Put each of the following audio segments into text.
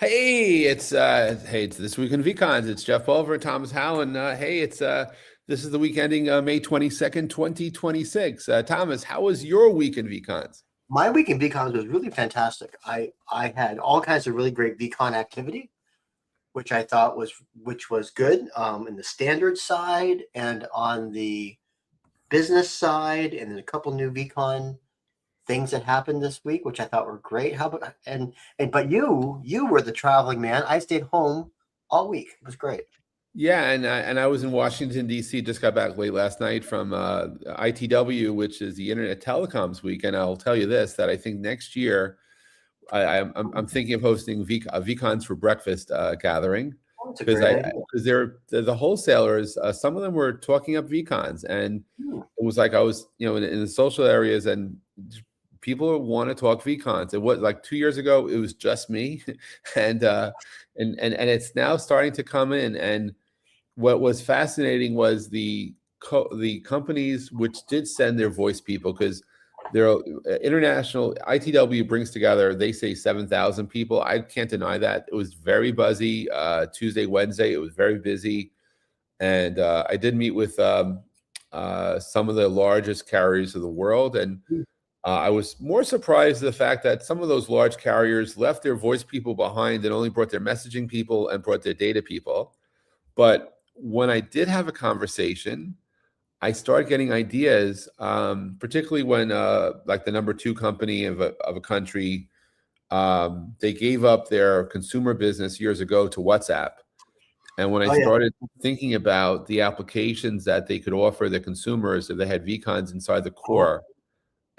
It's this week in vCons. It's Jeff Pulver and Thomas Howe, and this is the week ending May 22nd, 2026. Thomas, how was your week in vCons? My week in vCons was really fantastic. I had all kinds of really great vCon activity, which was good in the standard side and on the business side, and then a couple new vCon things that happened this week, which I thought were great. How about but you were the traveling man. I stayed home all week. It was great. Yeah, and I was in Washington D.C. Just got back late last night from ITW, which is the Internet Telecoms Week, and I'll tell you this: that I think next year I'm thinking of hosting a vCons for breakfast gathering Oh, it's a because great idea. they're the wholesalers. Some of them were talking up vCons, and it was like I was in the social areas and people want to talk vCons. It was like 2 years ago, it was just me, and it's now starting to come in. And what was fascinating was the companies which did send their voice people, because they're international. ITW brings together, they say 7,000 people. I can't deny that. It was very buzzy. Tuesday, Wednesday, it was very busy. And I did meet with some of the largest carriers of the world. And I was more surprised at the fact that some of those large carriers left their voice people behind and only brought their messaging people and brought their data people. But when I did have a conversation, I started getting ideas, particularly when like the number two company of a country, they gave up their consumer business years ago to WhatsApp. And when I started thinking about the applications that they could offer the consumers if they had vCons inside the core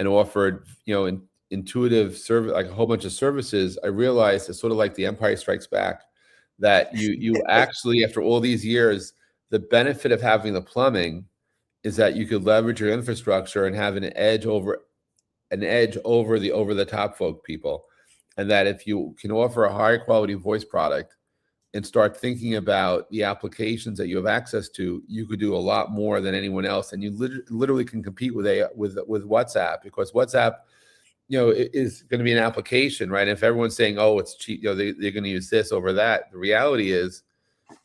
and offered, intuitive service, like a whole bunch of services, I realized it's sort of like the Empire Strikes Back, that you actually, after all these years, the benefit of having the plumbing is that you could leverage your infrastructure and have an edge over the over-the-top people. And that if you can offer a higher quality voice product and start thinking about the applications that you have access to, you could do a lot more than anyone else. And you literally can compete with WhatsApp, because WhatsApp, is going to be an application, right? And if everyone's saying, oh, it's cheap, they're going to use this over that. The reality is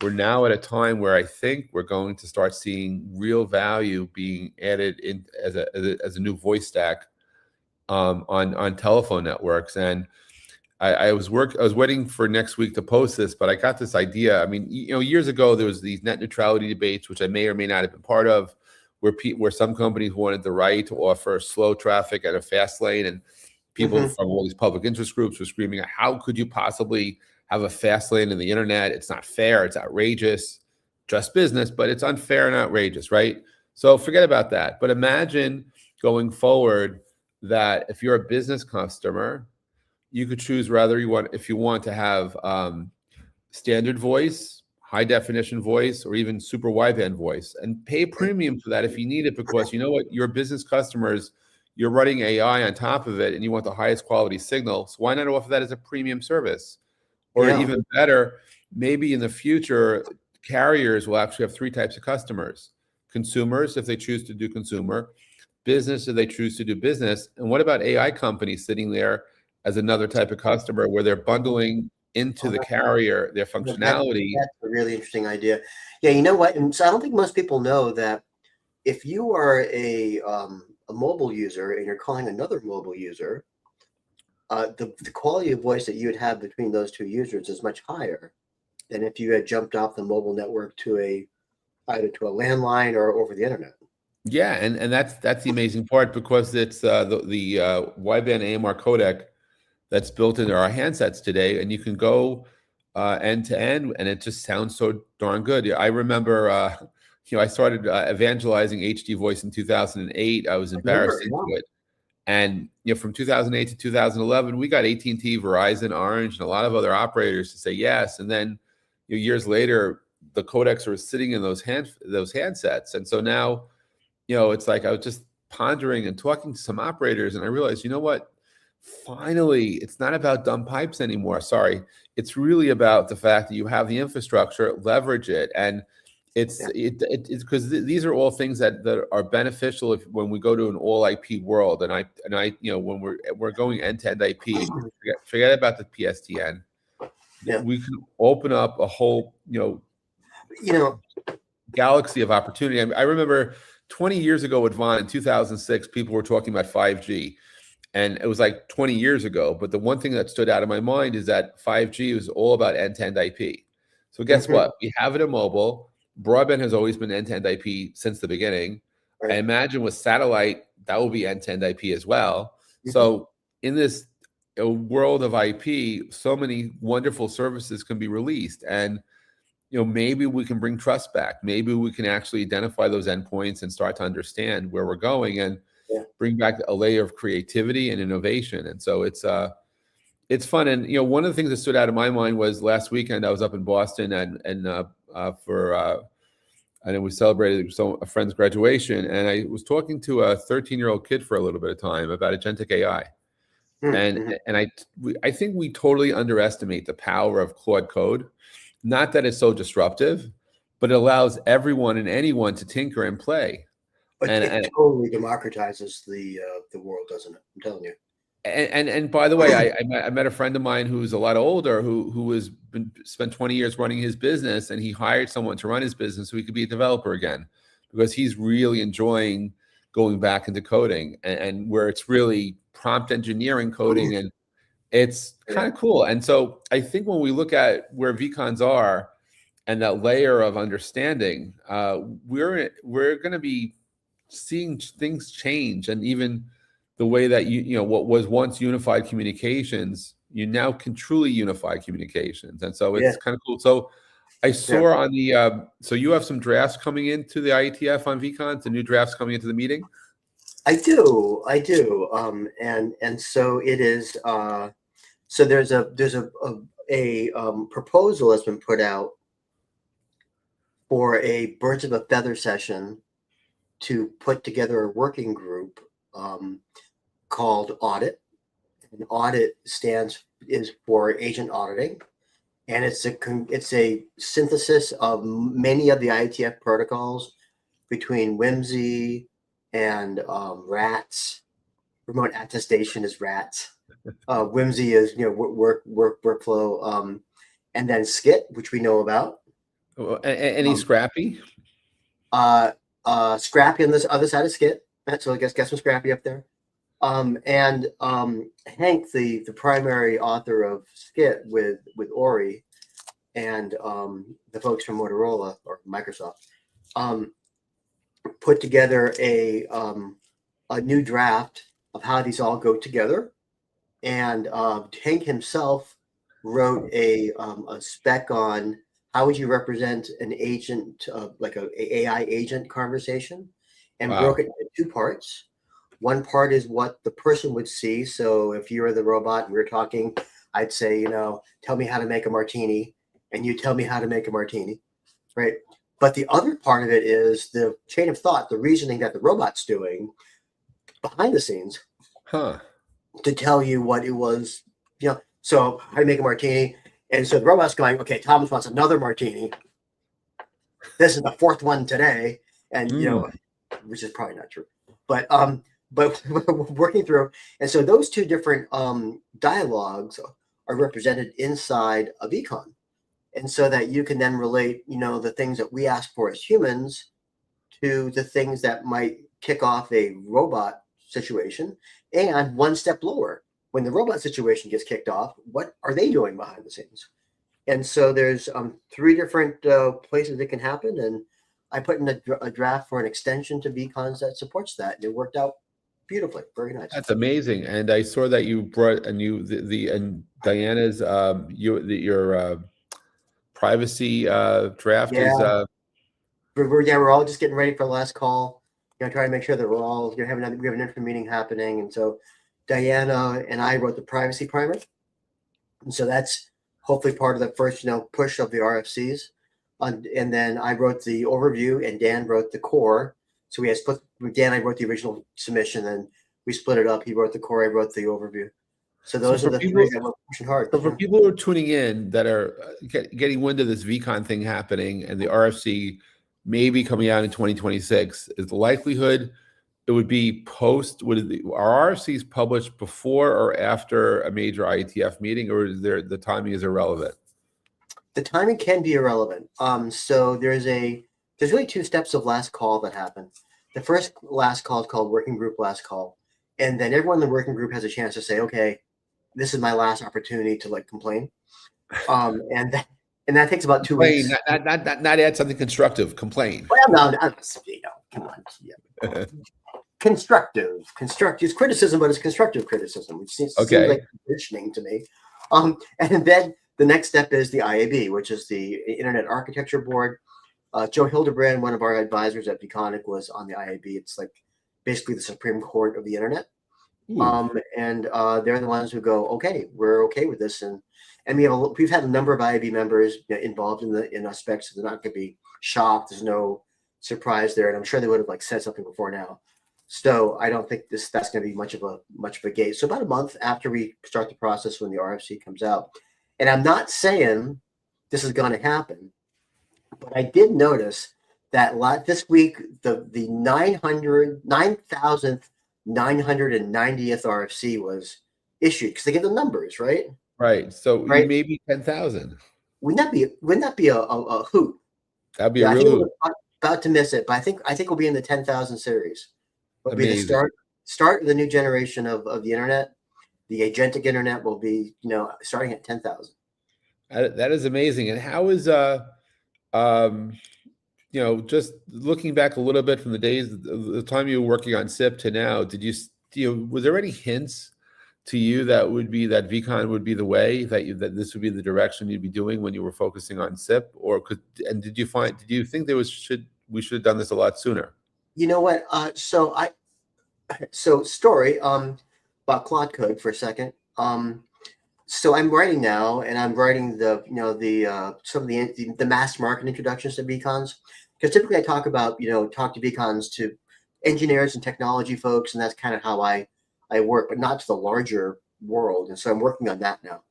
we're now at a time where I think we're going to start seeing real value being added in as a new voice stack on telephone networks. And I was waiting for next week to post this, but I got this idea. I mean, years ago there was these net neutrality debates, which I may or may not have been part of, where some companies wanted the right to offer slow traffic at a fast lane, and people from all these public interest groups were screaming, how could you possibly have a fast lane in the internet? It's not fair. It's outrageous. Just business, but it's unfair and outrageous, right? So forget about that. But imagine going forward that if you're a business customer, you could choose if you want to have standard voice, high definition voice, or even super wideband voice, and pay a premium for that if you need it, because you know what, your business customers, you're running AI on top of it and you want the highest quality signal. So why not offer that as a premium service? Or even better, maybe in the future, carriers will actually have three types of customers: consumers, if they choose to do consumer; business, if they choose to do business. And what about AI companies sitting there as another type of customer, where they're bundling into the carrier their functionality? That's a really interesting idea. Yeah, you know what? And so I don't think most people know that if you are a mobile user and you're calling another mobile user, the quality of voice that you would have between those two users is much higher than if you had jumped off the mobile network to either to a landline or over the internet. Yeah, and that's the amazing part, because it's the wideband AMR codec that's built into our handsets today, and you can go end to end, and it just sounds so darn good. I remember, I started evangelizing HD voice in 2008. I was embarrassed into it. And from 2008 to 2011, we got AT&T, Verizon, Orange, and a lot of other operators to say yes. And then years later, the codecs were sitting in those handsets. And so now, it's like I was just pondering and talking to some operators, and I realized, you know what? Finally, it's not about dumb pipes anymore. Sorry, it's really about the fact that you have the infrastructure, leverage it, and it's because these are all things that are beneficial when we go to an all IP world. And I when we're going end to end IP, forget about the PSTN. Yeah. we can open up a whole, You know, galaxy of opportunity. I remember 20 years ago with Vaughn in 2006, people were talking about 5G. And it was like 20 years ago. But the one thing that stood out in my mind is that 5G was all about end-to-end IP. So guess what? We have it in mobile. Broadband has always been end-to-end IP since the beginning. right. I imagine with satellite, that will be end-to-end IP as well. So in this world of IP, so many wonderful services can be released. And maybe we can bring trust back. Maybe we can actually identify those endpoints and start to understand where we're going and bring back a layer of creativity and innovation. And so it's fun. And one of the things that stood out in my mind was last weekend I was up in Boston and then we celebrated a friend's graduation, and I was talking to a 13-year-old kid for a little bit of time about agentic AI. And I think we totally underestimate the power of Claude Code. Not that it's so disruptive, but it allows everyone and anyone to tinker and play. But it totally democratizes the world, doesn't it? I'm telling you. And by the way, I met a friend of mine who's a lot older who has spent 20 years running his business, and he hired someone to run his business so he could be a developer again, because he's really enjoying going back into coding and where it's really prompt engineering coding, and it's kind of cool. And so I think when we look at where vCons are and that layer of understanding, we're going to be seeing things change, and even the way that what was once unified communications, you now can truly unify communications. And so it's kind of cool. So I saw on the so you have some drafts coming into the IETF on vCons, the new drafts coming into the meeting. I do. And so it is. So there's a proposal that's been put out for a birds of a feather session to put together a working group called Audit. And Audit is for agent auditing, and it's a synthesis of many of the IETF protocols between WMSI and RATS. Remote attestation is RATS. WMSI is workflow, and then SCIT, which we know about. Any Scrappy? Scrappy on this other side of SCIT. So I guess some Scrappy up there. And Hank, the primary author of SCIT with Ori and the folks from Motorola or Microsoft, put together a new draft of how these all go together. And Hank himself wrote a spec on how would you represent an agent, like a AI agent conversation, and broke it into two parts. One part is what the person would see. So if you were the robot and we were talking, I'd say, tell me how to make a martini, and you tell me how to make a martini, right? But the other part of it is the chain of thought, the reasoning that the robot's doing behind the scenes to tell you what it was, so how to make a martini. And so the robot's going, okay, Thomas wants another martini. This is the fourth one today. And, which is probably not true, but working through. And so those two different dialogues are represented inside a vCon. And so that you can then relate, the things that we ask for as humans to the things that might kick off a robot situation, and one step lower. When the robot situation gets kicked off, what are they doing behind the scenes? And so there's three different places it can happen. And I put in a draft for an extension to vCons that supports that. And it worked out beautifully. Very nice. That's amazing. And I saw that you brought and Diana's your privacy draft is. We're all just getting ready for the last call. Trying to make sure that we have an info meeting happening. And so Diana and I wrote the privacy primer. And so that's hopefully part of the first, push of the RFCs. And then I wrote the overview and Dan wrote the core. So we had split. Dan, I wrote the original submission, and we split it up. He wrote the core, I wrote the overview. So those are the three that we're pushing hard. So for people who are tuning in that are getting wind of this vCon thing happening and the RFC maybe coming out in 2026, is the likelihood it would be are RFCs published before or after a major IETF meeting, or is the timing is irrelevant? The timing can be irrelevant. So there's really two steps of last call that happen. The first last call is called working group last call, and then everyone in the working group has a chance to say, okay, this is my last opportunity to like complain. And that takes about 2 Complain, weeks. not add something constructive. Complain. Well, no, come on. Yeah. Constructive it's criticism, but it's constructive criticism, which seems like conditioning to me. And then the next step is the IAB, which is the Internet Architecture Board. Joe Hildebrand, one of our advisors at vConic, was on the IAB. It's like basically the Supreme Court of the Internet. And they're the ones who go, okay, we're okay with this, and we've had a number of IAB members involved in aspects, so they're not going to be shocked. There's no surprise there, and I'm sure they would have like said something before now. So I don't think that's going to be much of a gate. So about a month after we start the process, when the RFC comes out, and I'm not saying this is going to happen, but I did notice that this week the 9,990th RFC was issued, because they give the numbers, right? Right. So maybe 10,000. Wouldn't that be a hoot? That'd be a real hoot. About to miss it, but I think we'll be in the 10,000 series. Will be the start of the new generation of the internet. The agentic internet will be, starting at 10,000. That is amazing. And how is just looking back a little bit from the time you were working on SIP to now, was there any hints to you that vCon would be the way, that this would be the direction you'd be doing when you were focusing on SIP, did you think we should have done this a lot sooner? You know what? Story about Claude Code for a second. So I'm writing now, and I'm writing some of the mass market introductions to vCons, because typically I talk to vCons to engineers and technology folks, and that's kind of how I work, but not to the larger world. And so I'm working on that now.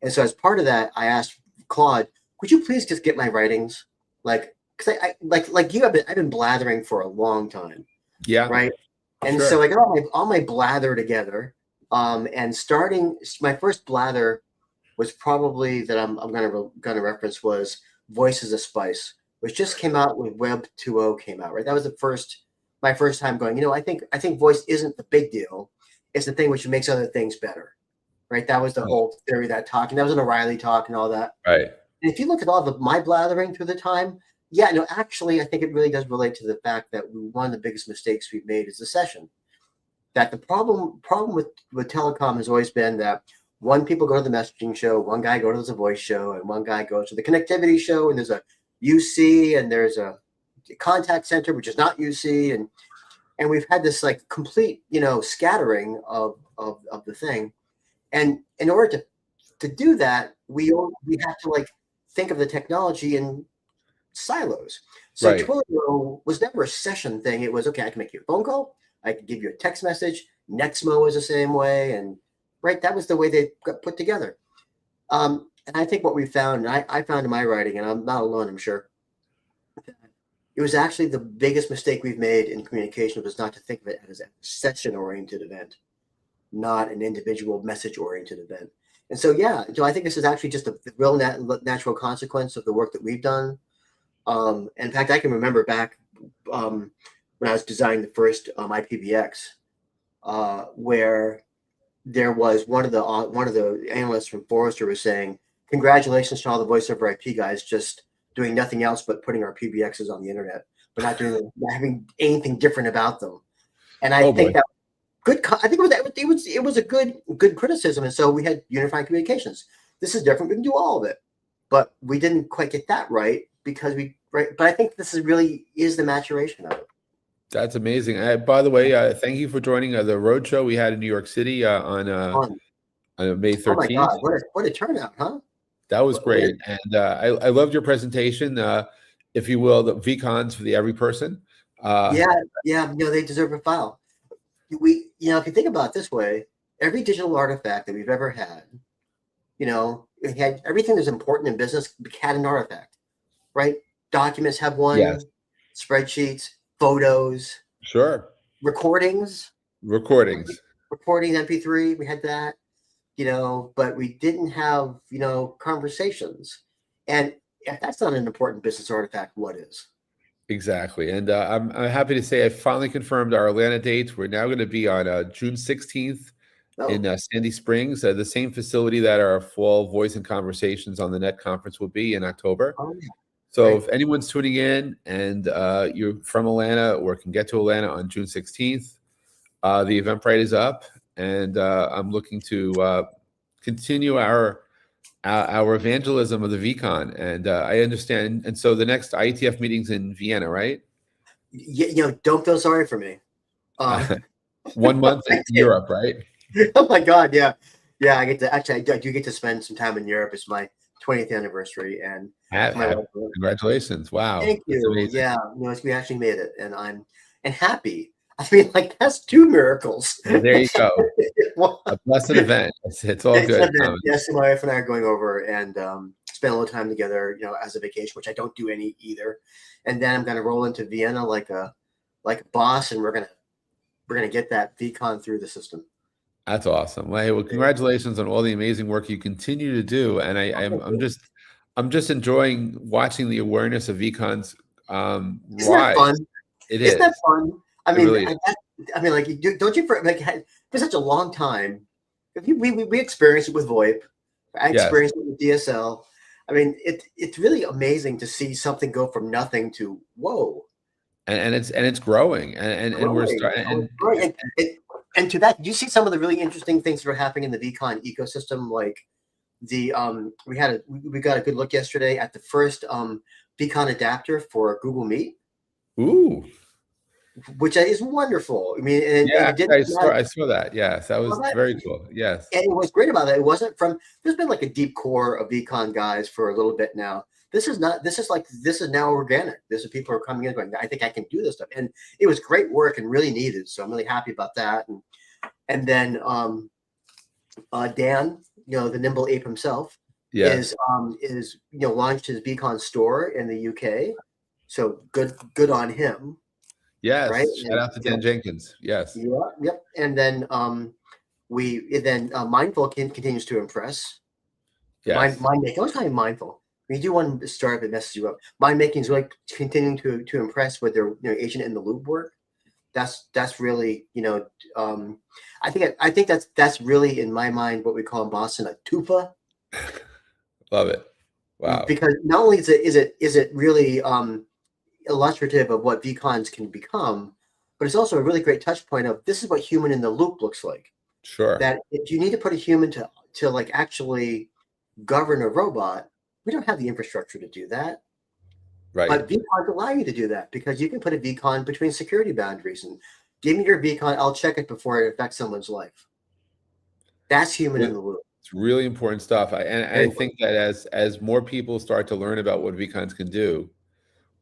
And so as part of that, I asked Claude, "Would you please just get my writings?" Because I like you, I've been blathering for a long time. Yeah. Right. And so I got all my blather together. And starting my first blather was probably that I'm gonna reference was Voice as a Spice, which just came out when Web 2.0 came out. Right. That was my first time going, I think voice isn't the big deal. It's the thing which makes other things better. Right. That was the whole theory, that talk, and that was an O'Reilly talk and all that. Right. And if you look at all of my blathering through the time, yeah, no, actually, I think it really does relate to the fact that one of the biggest mistakes we've made is the session. That the problem with telecom has always been that one people go to the messaging show, one guy goes to the voice show, and one guy goes to the connectivity show, and there's a UC and there's a contact center, which is not UC, and we've had this like complete, scattering of the thing. And in order to do that, we have to like think of the technology in silos. So right. Twilio was never a session thing. It was, okay, I can make you a phone call, I can give you a text message. Nexmo was the same way, and that was the way they got put together. And I think what we found, and I found in my writing, and I'm not alone, I'm sure, it was actually the biggest mistake we've made in communication was not to think of it as a session-oriented event, not an individual message-oriented event. And so, yeah, I think this is actually just a real natural consequence of the work that we've done. In fact, I can remember back when I was designing the first IPVX, where there was one of the analysts from Forrester was saying, "Congratulations to all the voice over IP guys, just doing nothing else but putting our PBXs on the internet, but not having anything different about them." And I think that good. I think it was a good criticism. And so we had unified communications. This is different. We can do all of it, but we didn't quite get that right because But I think this is the maturation of it. That's amazing. By the way, thank you for joining the roadshow we had in New York City on May 13th. Oh my God, what a turnout, huh? That was great. And I loved your presentation, if you will, the vCons for the every person. Yeah, they deserve a file. If you think about it this way, every digital artifact that we've ever had, it had everything that's important in business had an artifact, right? Documents have one, yes. Spreadsheets, photos, sure, recordings, MP3, we had that, but we didn't have, conversations. And if that's not an important business artifact, what is? Exactly. And I'm happy to say I finally confirmed our Atlanta dates. We're now going to be on June 16th in Oh, Sandy Springs, the same facility that our fall Voice and Conversations on the Net conference will be in October. oh yeah. So Great. if anyone's tuning in and you're from Atlanta or can get to Atlanta on June 16th, the Eventbrite is up, and I'm looking to continue our evangelism of the VCon. And I understand. And so the next IETF meeting's in Vienna, right? Don't feel sorry for me. 1 month in Europe, right? Oh my God, yeah, yeah. I get to actually, I do get to spend some time in Europe. It's my 20th anniversary, and my wife. Congratulations! Wow, Thank that's you. amazing. Yeah, we actually made it, and I'm happy. I mean, like that's 2 miracles. Well, there you go. Well, A blessed event. It's all it's good. an event. Yes, my wife and I are going over and spend a little time together, as a vacation, which I don't do any either. And then I'm going to roll into Vienna like a boss, and we're gonna get that VCon through the system. That's awesome. Well, hey, well, congratulations on all the amazing work you continue to do. And I'm just enjoying watching the awareness of vCons Isn't that rise. fun? It Isn't that is. fun? I It mean, really is. like, don't you like for such a long time? We experienced it with VoIP. I Yes. experienced it with DSL. I mean, it's really amazing to see something go from nothing to whoa, And it's growing. And we're growing. starting. Growing. And to that, you see some of the really interesting things that are happening in the VCon ecosystem. Like we got a good look yesterday at the first VCon adapter for Google Meet, Ooh. which is wonderful. I mean, and Yeah, it didn't matter. I saw that. Yes, that was very cool. Yes. And what's great about that, it wasn't from. There's been like a deep core of VCon guys for a little bit now. This is not. This is now organic. This is people who are coming in going, I think I can do this stuff, and it was great work and really needed. So I'm really happy about that. And then Dan, the nimble ape himself, Yes. is launched his VCon store in the UK. So good on him. Yes. Right. Shout out to Dan Jenkins. Yes. Yeah. Yep. And then Mindful continues to impress. Yes. Mind making. I was kind of mindful. When you do one startup, it messes you up. Mind making is like continuing to impress with their agent in the loop work. That's really I think that's really in my mind what we call in Boston a tupa. Love it. Wow. Because not only is it really illustrative of what vCons can become, but it's also a really great touch point of this is what human in the loop looks like. Sure. That if you need to put a human to like actually govern a robot, we don't have the infrastructure to do that. Right. But vCons allow you to do that because you can put a vCon between security boundaries and give me your vCon, I'll check it before it affects someone's life. That's human in the loop. It's really important stuff. I think that as more people start to learn about what vCons can do,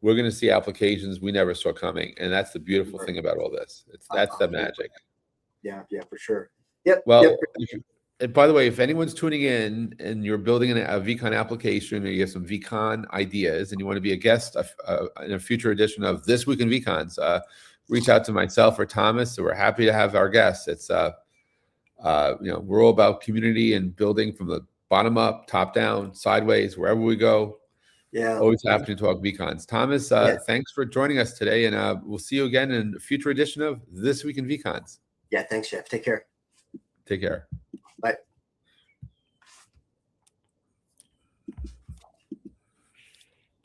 we're going to see applications we never saw coming. And that's the beautiful thing about all this. That's the magic. Yeah, for sure. Yep. Well, yep. And by the way, if anyone's tuning in and you're building a vCon application or you have some vCon ideas and you want to be a guest in a future edition of This Week in vCons, reach out to myself or Thomas. So we're happy to have our guests. It's we're all about community and building from the bottom up, top down, sideways, wherever we go. Yeah. Always happy to talk vCons. Thomas, thanks for joining us today, and we'll see you again in a future edition of This Week in vCons. Yeah, thanks, Jeff. Take care. Take care.